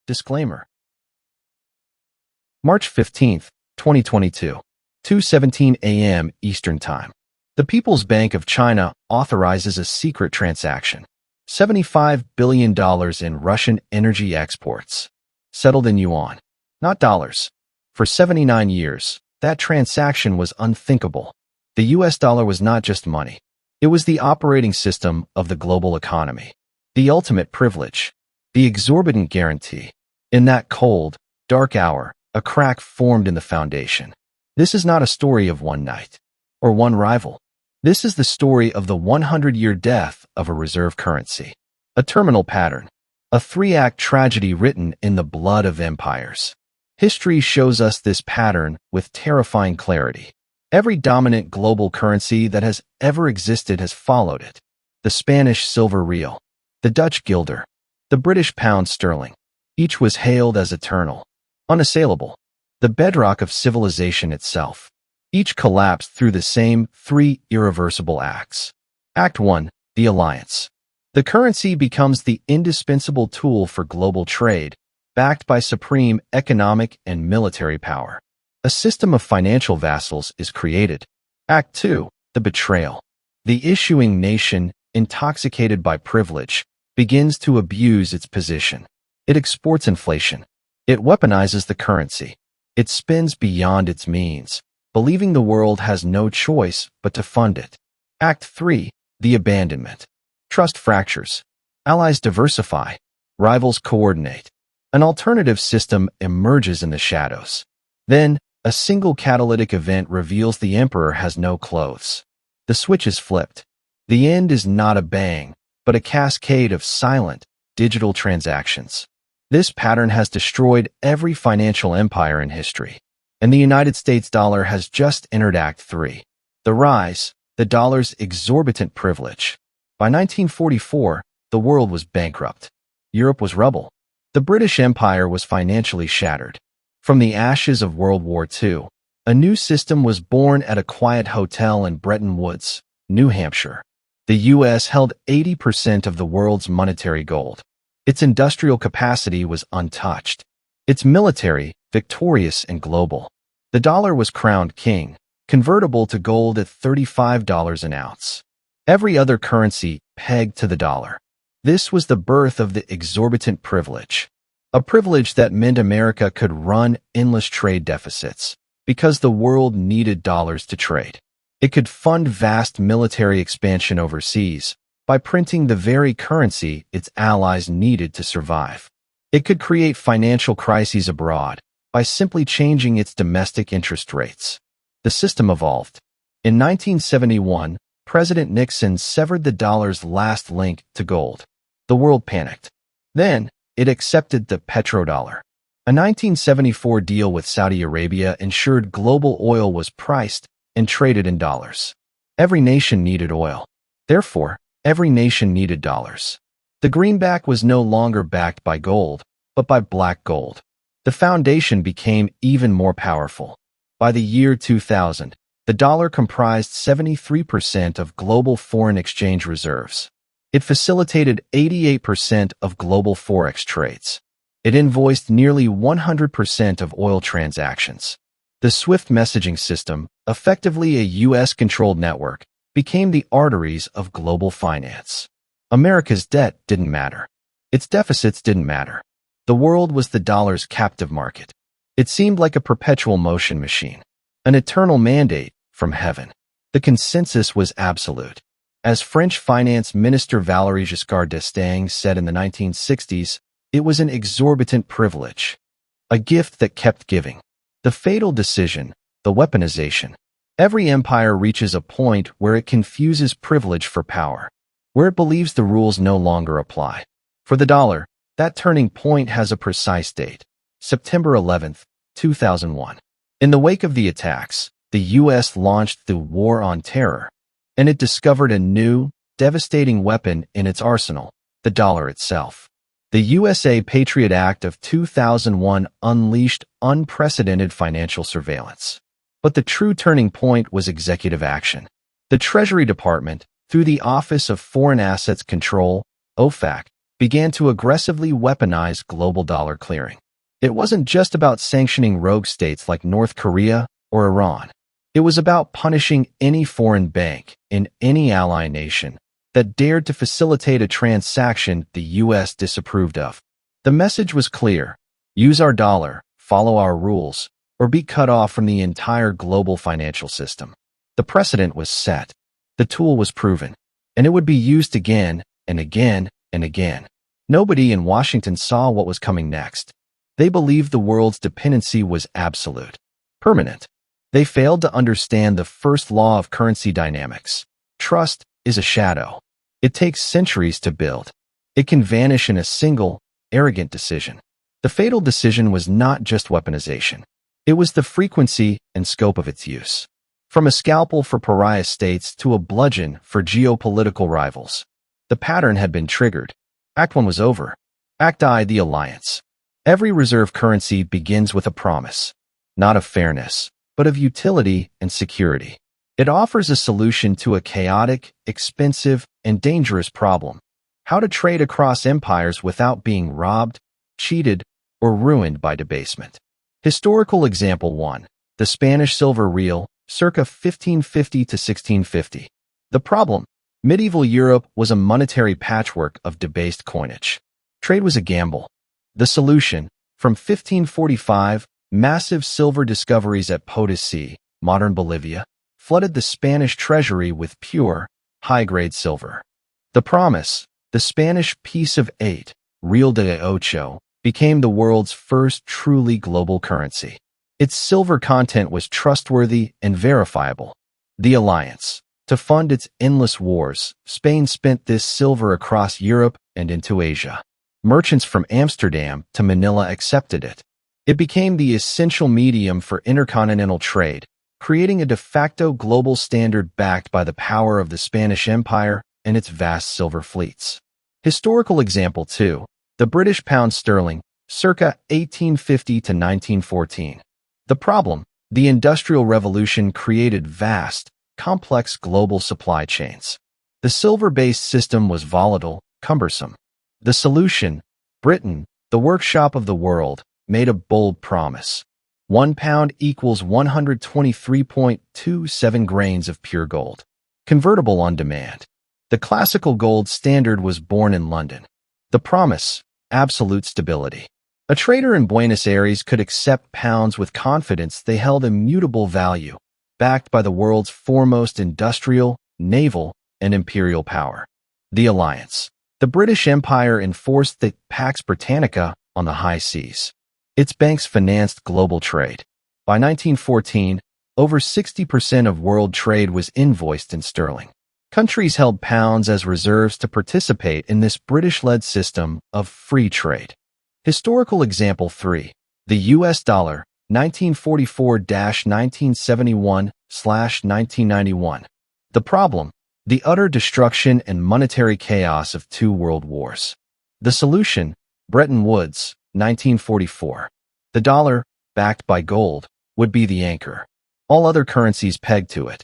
Disclaimer. March 15th, 2022, 2:17 a.m. Eastern Time. The People's Bank of China authorizes a secret transaction. $75 billion in Russian energy exports. Settled in yuan, not dollars. For 79 years, that transaction was unthinkable. The US dollar was not just money. It was the operating system of the global economy. The ultimate privilege. The exorbitant guarantee. In that cold, dark hour, a crack formed in the foundation. This is not a story of one night or one rival. This is the story of the 100-year death of a reserve currency. A terminal pattern. A three-act tragedy written in the blood of empires. History shows us this pattern with terrifying clarity. Every dominant global currency that has ever existed has followed it. The Spanish silver real, the Dutch guilder, the British pound sterling. Each was hailed as eternal, unassailable, the bedrock of civilization itself. Each collapsed through the same three irreversible acts. Act 1. The alliance. The currency becomes the indispensable tool for global trade, backed by supreme economic and military power. A system of financial vassals is created. Act 2. The betrayal. The issuing nation, intoxicated by privilege, begins to abuse its position. It exports inflation. It weaponizes the currency. It spends beyond its means, believing the world has no choice but to fund it. Act 3. The abandonment. Trust fractures. Allies diversify. Rivals coordinate. An alternative system emerges in the shadows. Then, a single catalytic event reveals the emperor has no clothes. The switch is flipped. The end is not a bang, but a cascade of silent, digital transactions. This pattern has destroyed every financial empire in history. And the United States dollar has just entered Act 3. The rise, the dollar's exorbitant privilege. By 1944, the world was bankrupt. Europe was rubble. The British Empire was financially shattered. From the ashes of World War II, a new system was born at a quiet hotel in Bretton Woods, New Hampshire. The U.S. held 80% of the world's monetary gold. Its industrial capacity was untouched. Its military, victorious and global. The dollar was crowned king, convertible to gold at $35 an ounce. Every other currency pegged to the dollar. This was the birth of the exorbitant privilege. A privilege that meant America could run endless trade deficits because the world needed dollars to trade. It could fund vast military expansion overseas by printing the very currency its allies needed to survive. It could create financial crises abroad by simply changing its domestic interest rates. The system evolved. In 1971, President Nixon severed the dollar's last link to gold. The world panicked. Then, it accepted the petrodollar. A 1974 deal with Saudi Arabia ensured global oil was priced and traded in dollars. Every nation needed oil. Therefore, every nation needed dollars. The greenback was no longer backed by gold, but by black gold. The foundation became even more powerful. By the year 2000, the dollar comprised 73% of global foreign exchange reserves. It facilitated 88% of global forex trades. It invoiced nearly 100% of oil transactions. The SWIFT messaging system, effectively a U.S.-controlled network, became the arteries of global finance. America's debt didn't matter. Its deficits didn't matter. The world was the dollar's captive market. It seemed like a perpetual motion machine, an eternal mandate from heaven. The consensus was absolute. As French Finance Minister Valéry Giscard d'Estaing said in the 1960s, it was an exorbitant privilege, a gift that kept giving. The fatal decision, the weaponization. Every empire reaches a point where it confuses privilege for power, where it believes the rules no longer apply. For the dollar, that turning point has a precise date, September 11, 2001. In the wake of the attacks, the U.S. launched the War on Terror, and it discovered a new, devastating weapon in its arsenal, the dollar itself. The USA Patriot Act of 2001 unleashed unprecedented financial surveillance. But the true turning point was executive action. The Treasury Department, through the Office of Foreign Assets Control, OFAC, began to aggressively weaponize global dollar clearing. It wasn't just about sanctioning rogue states like North Korea or Iran. It was about punishing any foreign bank in any ally nation that dared to facilitate a transaction the U.S. disapproved of. The message was clear: use our dollar, follow our rules, or be cut off from the entire global financial system. The precedent was set. The tool was proven, and it would be used again and again and again. Nobody in Washington saw what was coming next. They believed the world's dependency was absolute, permanent. They failed to understand the first law of currency dynamics. Trust is a shadow. It takes centuries to build. It can vanish in a single, arrogant decision. The fatal decision was not just weaponization. It was the frequency and scope of its use. From a scalpel for pariah states to a bludgeon for geopolitical rivals. The pattern had been triggered. Act 1 was over. Act I, the alliance. Every reserve currency begins with a promise, not of fairness, but of utility and security. It offers a solution to a chaotic, expensive, and dangerous problem: how to trade across empires without being robbed, cheated, or ruined by debasement. Historical example 1. The Spanish silver real, circa 1550 to 1650. The problem: medieval Europe was a monetary patchwork of debased coinage. Trade was a gamble. The solution: from 1545, massive silver discoveries at Potosi, modern Bolivia, flooded the Spanish treasury with pure, high-grade silver. The promise: the Spanish piece of 8, Real de Ocho, became the world's first truly global currency. Its silver content was trustworthy and verifiable. The alliance: to fund its endless wars, Spain spent this silver across Europe and into Asia. Merchants from Amsterdam to Manila accepted it. It became the essential medium for intercontinental trade, creating a de facto global standard backed by the power of the Spanish Empire and its vast silver fleets. Historical example 2. The British pound sterling, circa 1850 to 1914. The problem: the Industrial Revolution created vast, complex global supply chains. The silver-based system was volatile, cumbersome. The solution: Britain, the workshop of the world, made a bold promise. 1 pound equals 123.27 grains of pure gold. Convertible on demand. The classical gold standard was born in London. The promise: absolute stability. A trader in Buenos Aires could accept pounds with confidence they held immutable value, backed by the world's foremost industrial, naval, and imperial power. The alliance: the British Empire enforced the Pax Britannica on the high seas. Its banks financed global trade. By 1914, over 60% of world trade was invoiced in sterling. Countries held pounds as reserves to participate in this British-led system of free trade. Historical example 3. The US dollar, 1944-1971/1991. The problem: the utter destruction and monetary chaos of 2 world wars. The solution: Bretton Woods, 1944. The dollar, backed by gold, would be the anchor. All other currencies pegged to it.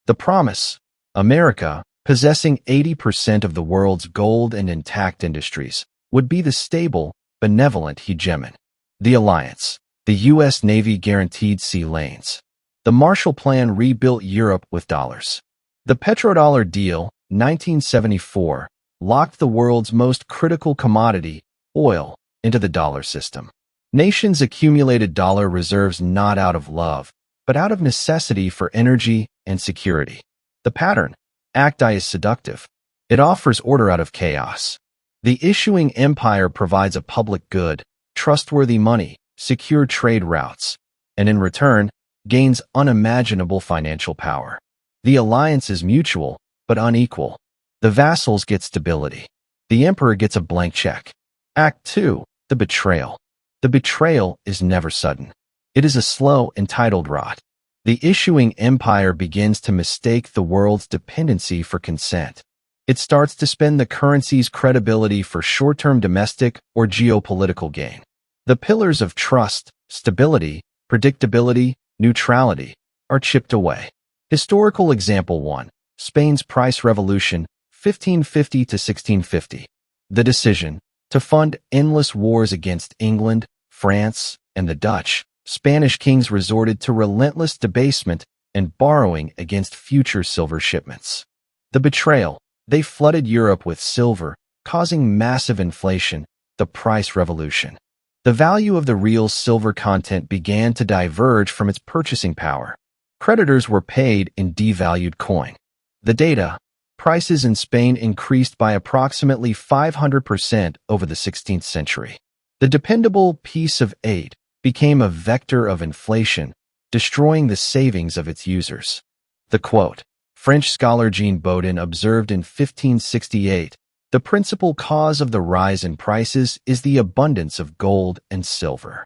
The promise: America, possessing 80% of the world's gold and intact industries, would be the stable, benevolent hegemon. The alliance: the U.S. Navy guaranteed sea lanes. The Marshall Plan rebuilt Europe with dollars. The petrodollar deal, 1974, locked the world's most critical commodity, oil, into the dollar system. Nations accumulated dollar reserves not out of love, but out of necessity for energy and security. The pattern: Act I is seductive. It offers order out of chaos. The issuing empire provides a public good, trustworthy money, secure trade routes, and in return, gains unimaginable financial power. The alliance is mutual, but unequal. The vassals get stability. The emperor gets a blank check. Act 2. The betrayal. The betrayal is never sudden. It is a slow, entitled rot. The issuing empire begins to mistake the world's dependency for consent. It starts to spend the currency's credibility for short-term domestic or geopolitical gain. The pillars of trust, stability, predictability, neutrality are chipped away. Historical example 1. Spain's price revolution, 1550 to 1650. The decision to fund endless wars against England, France, and the Dutch, Spanish kings resorted to relentless debasement and borrowing against future silver shipments. The betrayal, they flooded Europe with silver, causing massive inflation, the price revolution. The value of the real's silver content began to diverge from its purchasing power. Creditors were paid in devalued coin. The data, prices in Spain increased by approximately 500% over the 16th century. The dependable piece of aid became a vector of inflation, destroying the savings of its users. The quote, French scholar Jean Bodin observed in 1568, "The principal cause of the rise in prices is the abundance of gold and silver."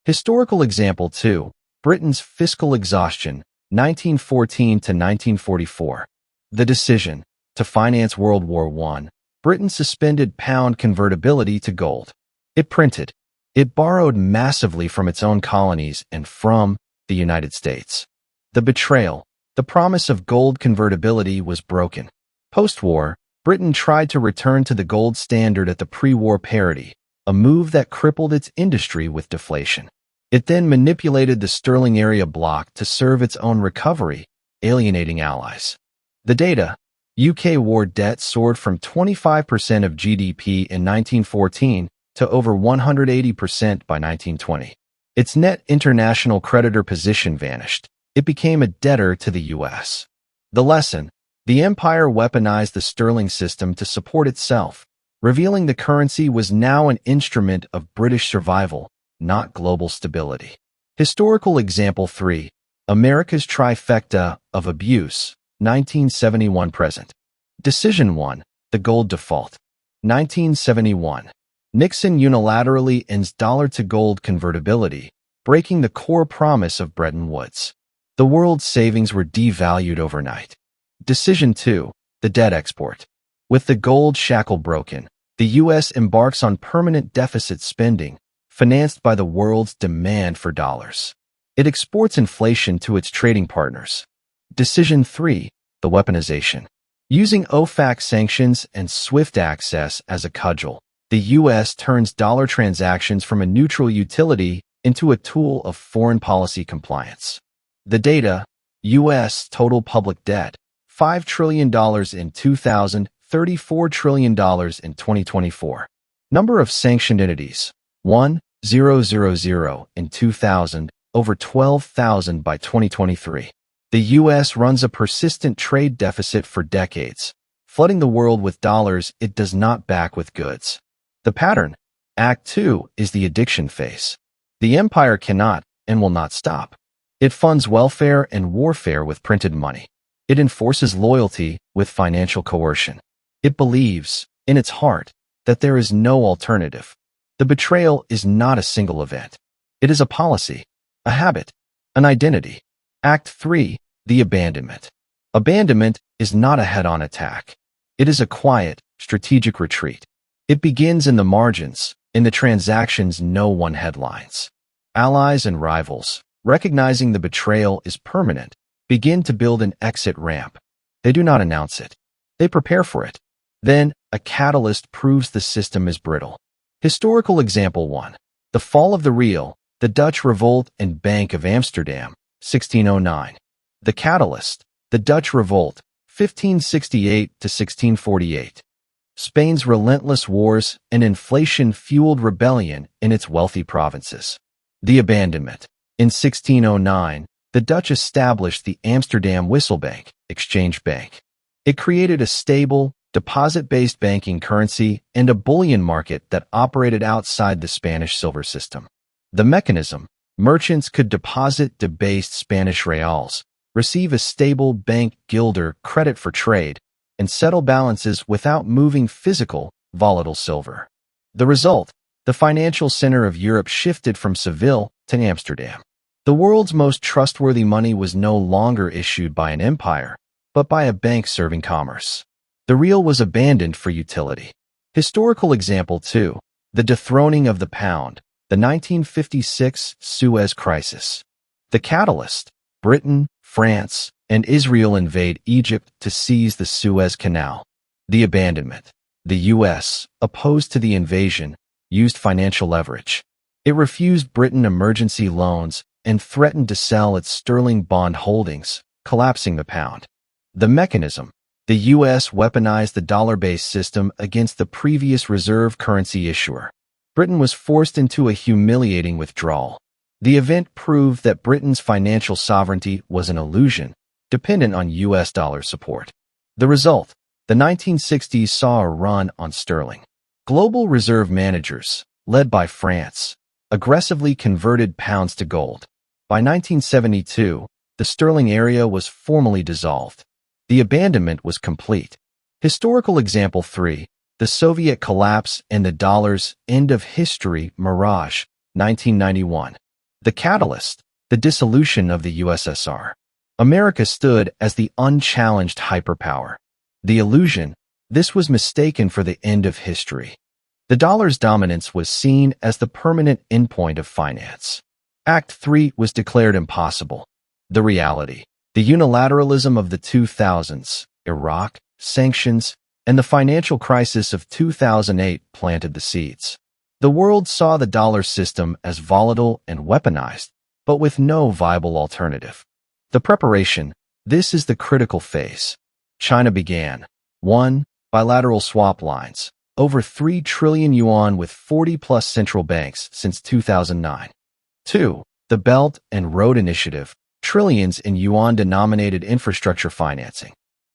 Historical example 2, Britain's fiscal exhaustion, 1914 to 1944. The decision to finance World War I, Britain suspended pound convertibility to gold. It printed. It borrowed massively from its own colonies and from the United States. The betrayal, the promise of gold convertibility was broken. Post-war, Britain tried to return to the gold standard at the pre-war parity, a move that crippled its industry with deflation. It then manipulated the sterling area bloc to serve its own recovery, alienating allies. The data, UK war debt soared from 25% of GDP in 1914 to over 180% by 1920. Its net international creditor position vanished. It became a debtor to the US. The lesson, the empire weaponized the sterling system to support itself, revealing the currency was now an instrument of British survival, not global stability. Historical example 3, America's trifecta of abuse, 1971 present. Decision 1, the gold default. 1971. Nixon unilaterally ends dollar-to-gold convertibility, breaking the core promise of Bretton Woods. The world's savings were devalued overnight. Decision 2, the debt export. With the gold shackle broken, the U.S. embarks on permanent deficit spending, financed by the world's demand for dollars. It exports inflation to its trading partners. Decision 3, the weaponization. Using OFAC sanctions and SWIFT access as a cudgel, the U.S. turns dollar transactions from a neutral utility into a tool of foreign policy compliance. The data, U.S. total public debt, $5 trillion in 2000, $34 trillion in 2024. Number of sanctioned entities, 1,000 in 2000, over 12,000 by 2023. The U.S. runs a persistent trade deficit for decades, flooding the world with dollars it does not back with goods. The pattern, Act 2, is the addiction phase. The empire cannot and will not stop. It funds welfare and warfare with printed money. It enforces loyalty with financial coercion. It believes, in its heart, that there is no alternative. The betrayal is not a single event. It is a policy, a habit, an identity. Act 3, the abandonment. Abandonment is not a head-on attack. It is a quiet, strategic retreat. It begins in the margins, in the transactions no one headlines. Allies and rivals, recognizing the betrayal is permanent, begin to build an exit ramp. They do not announce it. They prepare for it. Then, a catalyst proves the system is brittle. Historical example 1. The fall of the real, the Dutch revolt and Bank of Amsterdam, 1609. The catalyst, the Dutch revolt, 1568 to 1648. Spain's relentless wars and inflation-fueled rebellion in its wealthy provinces. The abandonment. In 1609, the Dutch established the Amsterdam Wisselbank, exchange bank. It created a stable, deposit-based banking currency and a bullion market that operated outside the Spanish silver system. The mechanism, merchants could deposit debased Spanish reals, receive a stable bank guilder credit for trade, and settle balances without moving physical, volatile silver. The result, the financial center of Europe shifted from Seville to Amsterdam. The world's most trustworthy money was no longer issued by an empire, but by a bank serving commerce. The real was abandoned for utility. Historical example 2, the dethroning of the pound, the 1956 Suez Crisis. The catalyst, Britain, France, and Israel invade Egypt to seize the Suez Canal. The abandonment. The U.S., opposed to the invasion, used financial leverage. It refused Britain emergency loans and threatened to sell its sterling bond holdings, collapsing the pound. The mechanism: the U.S. weaponized the dollar-based system against the previous reserve currency issuer. Britain was forced into a humiliating withdrawal. The event proved that Britain's financial sovereignty was an illusion, dependent on U.S. dollar support. The result: the 1960s saw a run on sterling. Global reserve managers, led by France, aggressively converted pounds to gold. By 1972, the sterling area was formally dissolved. The abandonment was complete. Historical example 3, the Soviet collapse and the dollar's end of history mirage, 1991. The catalyst: the dissolution of the USSR. America stood as the unchallenged hyperpower. The illusion: this was mistaken for the end of history. The dollar's dominance was seen as the permanent endpoint of finance. Act 3 was declared impossible. The reality: the unilateralism of the 2000s, Iraq, sanctions, and the financial crisis of 2008 planted the seeds. The world saw the dollar system as volatile and weaponized, but with no viable alternative. The preparation: this is the critical phase. China began 1. Bilateral swap lines, over 3 trillion yuan with 40-plus central banks since 2009. 2. The Belt and Road Initiative, trillions in yuan-denominated infrastructure financing.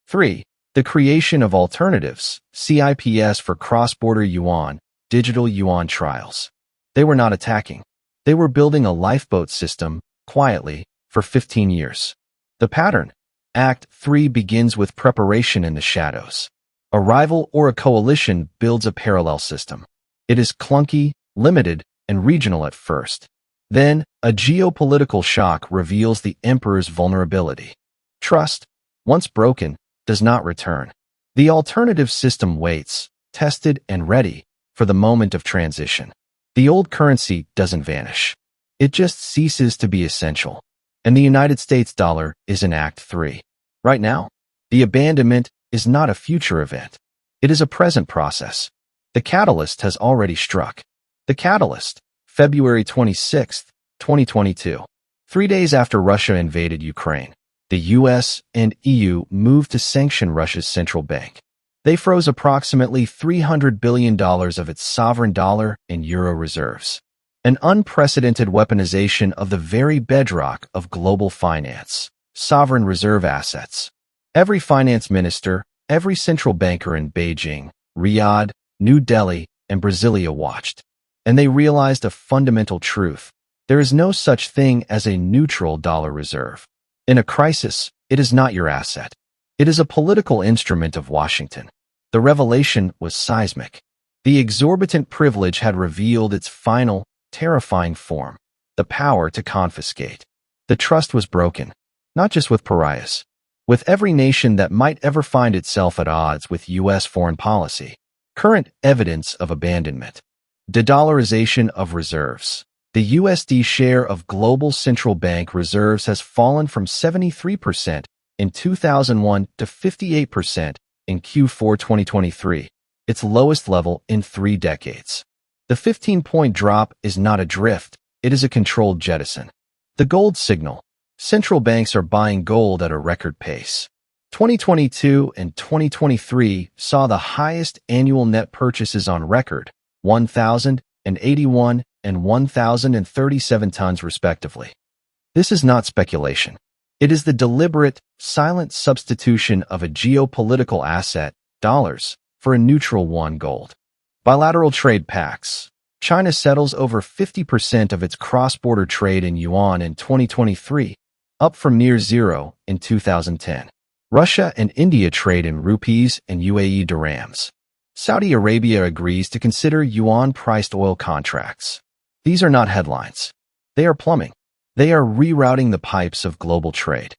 3. The creation of alternatives, CIPS for cross-border yuan, digital yuan trials. They were not attacking. They were building a lifeboat system, quietly, for 15 years. The pattern: Act 3 begins with preparation in the shadows. A rival or a coalition builds a parallel system. It is clunky, limited, and regional at first. Then, a geopolitical shock reveals the emperor's vulnerability. Trust, once broken, does not return. The alternative system waits, tested and ready, for the moment of transition. The old currency doesn't vanish. It just ceases to be essential. And the United States dollar is in Act 3. Right now, the abandonment is not a future event. It is a present process. The catalyst has already struck. The catalyst: February 26, 2022. 3 days after Russia invaded Ukraine, the US and EU moved to sanction Russia's central bank. They froze approximately $300 billion of its sovereign dollar and euro reserves. An unprecedented weaponization of the very bedrock of global finance, sovereign reserve assets. Every finance minister, every central banker in Beijing, Riyadh, New Delhi, and Brasilia watched. And they realized a fundamental truth: there is no such thing as a neutral dollar reserve. In a crisis, it is not your asset. It is a political instrument of Washington. The revelation was seismic. The exorbitant privilege had revealed its final, terrifying form: the power to confiscate. The trust was broken, not just with pariahs, with every nation that might ever find itself at odds with U.S. foreign policy. Current evidence of abandonment: de-dollarization of reserves. The USD share of global central bank reserves has fallen from 73% in 2001 to 58% in Q4 2023, its lowest level in 3 decades. The 15-point drop is not a drift, it is a controlled jettison. The gold signal: central banks are buying gold at a record pace. 2022 and 2023 saw the highest annual net purchases on record, 1,081 and 1,037 tons respectively. This is not speculation. It is the deliberate, silent substitution of a geopolitical asset, dollars, for a neutral yuan gold. Bilateral trade pacts. China settles over 50% of its cross-border trade in yuan in 2023, up from near zero in 2010. Russia and India trade in rupees and UAE dirhams. Saudi Arabia agrees to consider yuan-priced oil contracts. These are not headlines. They are plumbing. They are rerouting the pipes of global trade.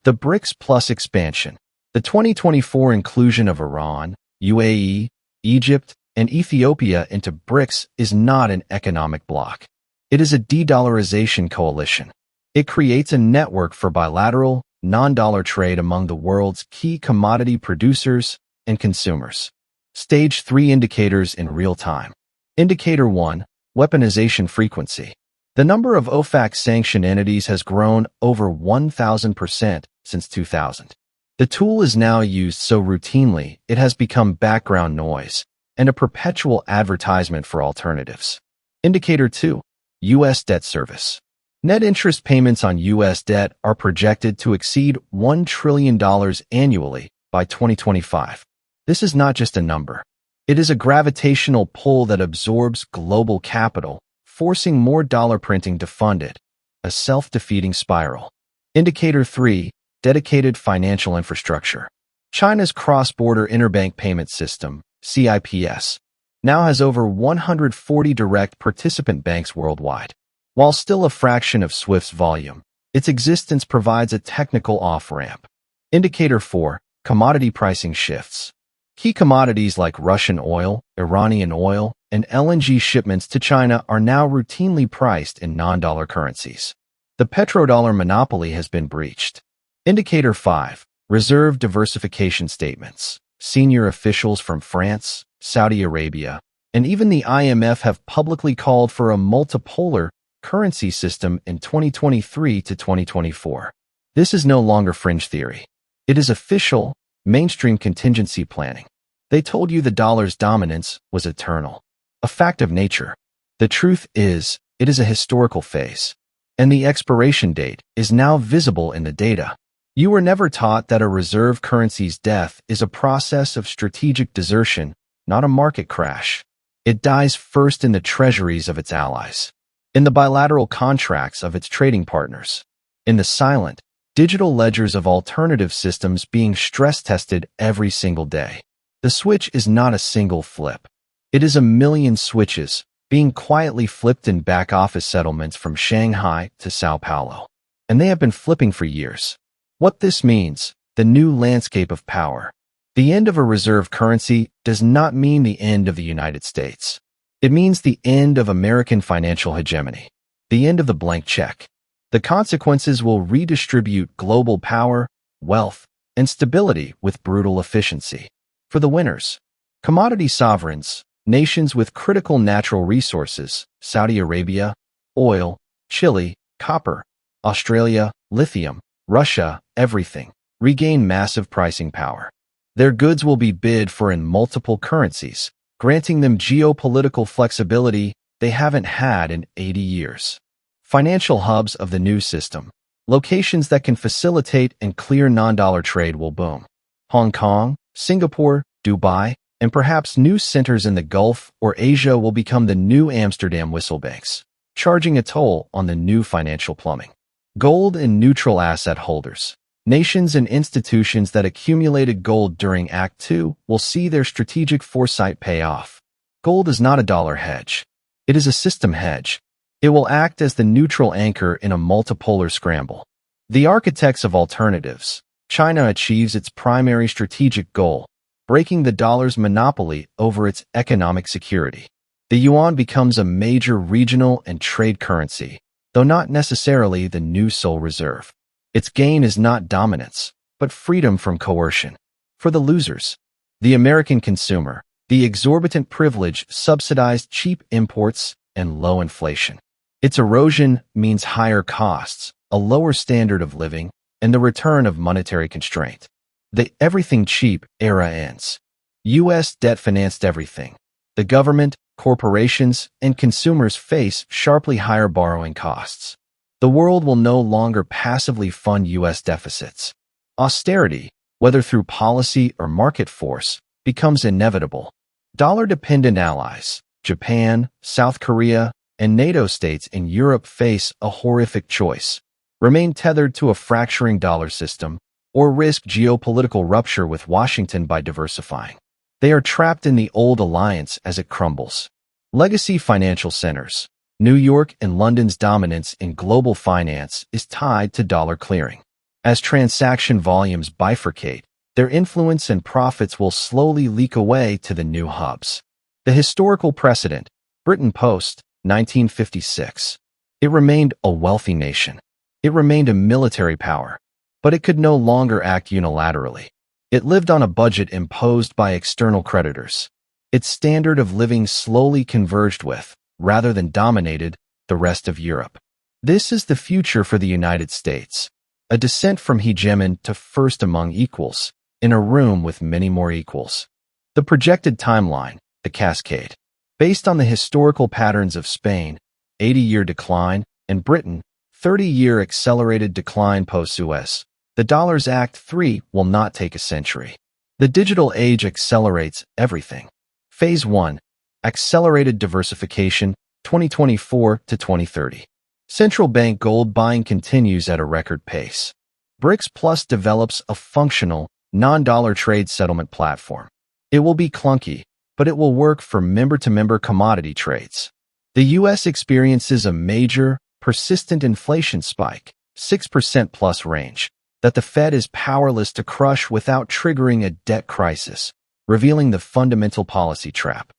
The BRICS Plus expansion. The 2024 inclusion of Iran, UAE, Egypt, and Ethiopia into BRICS is not an economic bloc. It is a de-dollarization coalition. It creates a network for bilateral, non-dollar trade among the world's key commodity producers and consumers. Stage 3 indicators in real time. Indicator 1, weaponization frequency. The number of OFAC-sanctioned entities has grown over 1,000% since 2000. The tool is now used so routinely it has become background noise and a perpetual advertisement for alternatives. Indicator 2, U.S. debt service. Net interest payments on U.S. debt are projected to exceed $1 trillion annually by 2025. This is not just a number. It is a gravitational pull that absorbs global capital, forcing more dollar printing to fund it, a self-defeating spiral. Indicator 3, dedicated financial infrastructure. China's cross-border interbank payment system, CIPS, now has over 140 direct participant banks worldwide. While still a fraction of SWIFT's volume, its existence provides a technical off-ramp. Indicator 4, commodity pricing shifts. Key commodities like Russian oil, Iranian oil, and LNG shipments to China are now routinely priced in non-dollar currencies. The petrodollar monopoly has been breached. Indicator 5, reserve diversification statements. Senior officials from France, Saudi Arabia, and even the IMF have publicly called for a multipolar currency system in 2023 to 2024. This is no longer fringe theory. It is official, mainstream contingency planning. They told you the dollar's dominance was eternal, a fact of nature. The truth is, it is a historical phase, and the expiration date is now visible in the data. You were never taught that a reserve currency's death is a process of strategic desertion, not a market crash. It dies first in the treasuries of its allies, in the bilateral contracts of its trading partners, in the silent, digital ledgers of alternative systems being stress-tested every single day. The switch is not a single flip. It is a million switches being quietly flipped in back-office settlements from Shanghai to Sao Paulo. And they have been flipping for years. What this means, the new landscape of power. The end of a reserve currency does not mean the end of the United States. It means the end of American financial hegemony, the end of the blank check. The consequences will redistribute global power, wealth, and stability with brutal efficiency. For the winners, commodity sovereigns, nations with critical natural resources, Saudi Arabia, oil, Chile, copper, Australia, lithium, Russia, everything, regain massive pricing power. Their goods will be bid for in multiple currencies, granting them geopolitical flexibility they haven't had in 80 years. Financial hubs of the new system, locations that can facilitate and clear non-dollar trade will boom. Hong Kong, Singapore, Dubai, and perhaps new centers in the Gulf or Asia will become the new Amsterdam whistlebanks, charging a toll on the new financial plumbing. Gold and neutral asset holders. Nations and institutions that accumulated gold during Act 2 will see their strategic foresight pay off. Gold is not a dollar hedge. It is a system hedge. It will act as the neutral anchor in a multipolar scramble. The architects of alternatives. China achieves its primary strategic goal, breaking the dollar's monopoly over its economic security. The yuan becomes a major regional and trade currency, though not necessarily the new sole reserve. Its gain is not dominance, but freedom from coercion. For the losers, the American consumer, the exorbitant privilege subsidized cheap imports and low inflation. Its erosion means higher costs, a lower standard of living, and the return of monetary constraint. The everything cheap era ends. U.S. debt financed everything. The government, corporations, and consumers face sharply higher borrowing costs. The world will no longer passively fund U.S. deficits. Austerity, whether through policy or market force, becomes inevitable. Dollar-dependent allies, Japan, South Korea, and NATO states in Europe face a horrific choice: remain tethered to a fracturing dollar system, or risk geopolitical rupture with Washington by diversifying. They are trapped in the old alliance as it crumbles. Legacy financial centers. New York and London's dominance in global finance is tied to dollar clearing. As transaction volumes bifurcate, their influence and profits will slowly leak away to the new hubs. The historical precedent, Britain post 1956. It remained a wealthy nation. It remained a military power, but it could no longer act unilaterally. It lived on a budget imposed by external creditors. Its standard of living slowly converged with, rather than dominated, the rest of Europe. This is the future for the United States, a descent from hegemon to first among equals, in a room with many more equals. The projected timeline, the cascade. Based on the historical patterns of Spain, 80-year decline, and Britain, 30-year accelerated decline post-Suez, the Dollars Act 3 will not take a century. The digital age accelerates everything. Phase 1. Accelerated diversification, 2024 to 2030. Central bank gold buying continues at a record pace. BRICS Plus develops a functional, non-dollar trade settlement platform. It will be clunky, but it will work for member-to-member commodity trades. The U.S. experiences a major, persistent inflation spike, 6% plus range, that the Fed is powerless to crush without triggering a debt crisis, revealing the fundamental policy trap.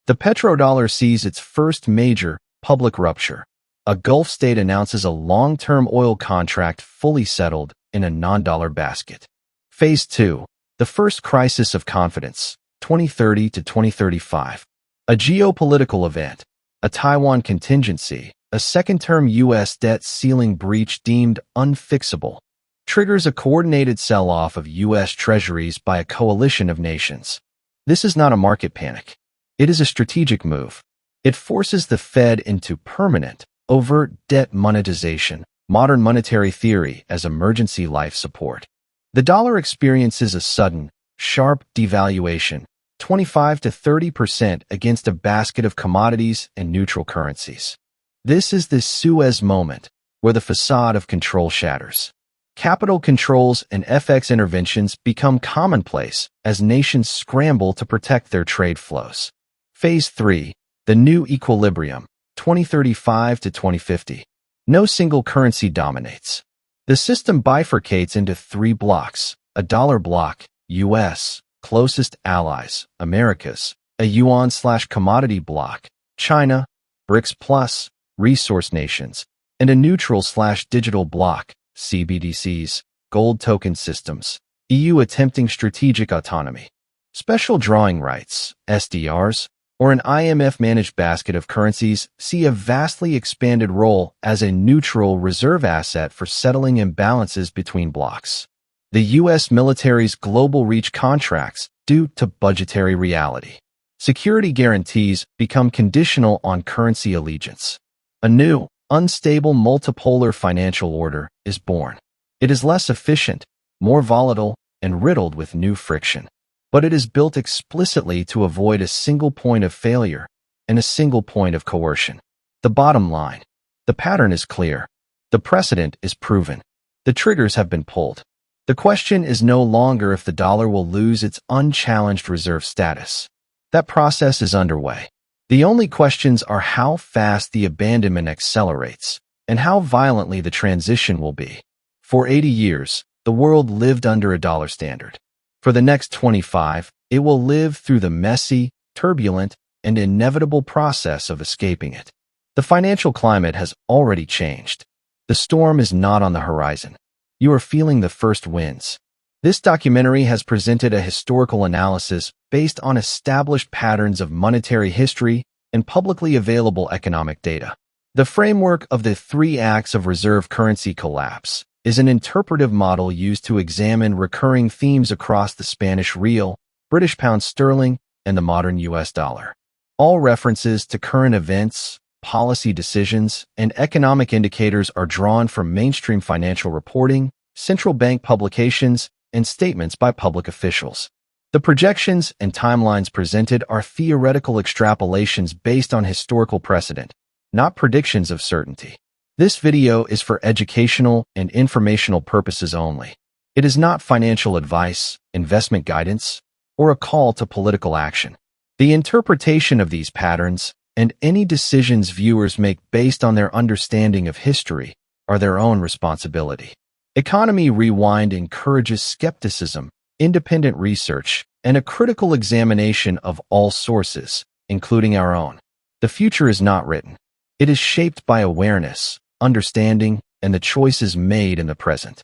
The petrodollar sees its first major, public rupture. A Gulf state announces a long-term oil contract fully settled in a non-dollar basket. Phase 2. The first crisis of confidence, 2030 to 2035. A geopolitical event, a Taiwan contingency, a second-term U.S. debt ceiling breach deemed unfixable, triggers a coordinated sell-off of U.S. treasuries by a coalition of nations. This is not a market panic. It is a strategic move. It forces the Fed into permanent, overt debt monetization, modern monetary theory as emergency life support. The dollar experiences a sudden, sharp devaluation, 25 to 30% against a basket of commodities and neutral currencies. This is the Suez moment, where the facade of control shatters. Capital controls and FX interventions become commonplace as nations scramble to protect their trade flows. Phase 3. The new equilibrium, 2035 to 2050. No single currency dominates. The system bifurcates into 3 blocks: a dollar block, U.S., closest allies, Americas; a yuan/commodity block, China, BRICS Plus, resource nations; and a neutral/digital block, CBDCs, gold token systems, EU attempting strategic autonomy. Special drawing rights, SDRs, or an IMF-managed basket of currencies see a vastly expanded role as a neutral reserve asset for settling imbalances between blocks. The U.S. military's global reach contracts due to budgetary reality. Security guarantees become conditional on currency allegiance. A new, unstable multipolar financial order is born. It is less efficient, more volatile, and riddled with new friction. But it is built explicitly to avoid a single point of failure and a single point of coercion. The bottom line. The pattern is clear. The precedent is proven. The triggers have been pulled. The question is no longer if the dollar will lose its unchallenged reserve status. That process is underway. The only questions are how fast the abandonment accelerates and how violently the transition will be. For 80 years, the world lived under a dollar standard. For the next 25, it will live through the messy, turbulent, and inevitable process of escaping it. The financial climate has already changed. The storm is not on the horizon. You are feeling the first winds. This documentary has presented a historical analysis based on established patterns of monetary history and publicly available economic data. The framework of the 3 acts of reserve currency collapse is an interpretive model used to examine recurring themes across the Spanish real, British pound sterling, and the modern US dollar. All references to current events, policy decisions, and economic indicators are drawn from mainstream financial reporting, central bank publications, and statements by public officials. The projections and timelines presented are theoretical extrapolations based on historical precedent, not predictions of certainty. This video is for educational and informational purposes only. It is not financial advice, investment guidance, or a call to political action. The interpretation of these patterns and any decisions viewers make based on their understanding of history are their own responsibility. Economy Rewind encourages skepticism, independent research, and a critical examination of all sources, including our own. The future is not written. It is shaped by awareness, understanding, and the choices made in the present.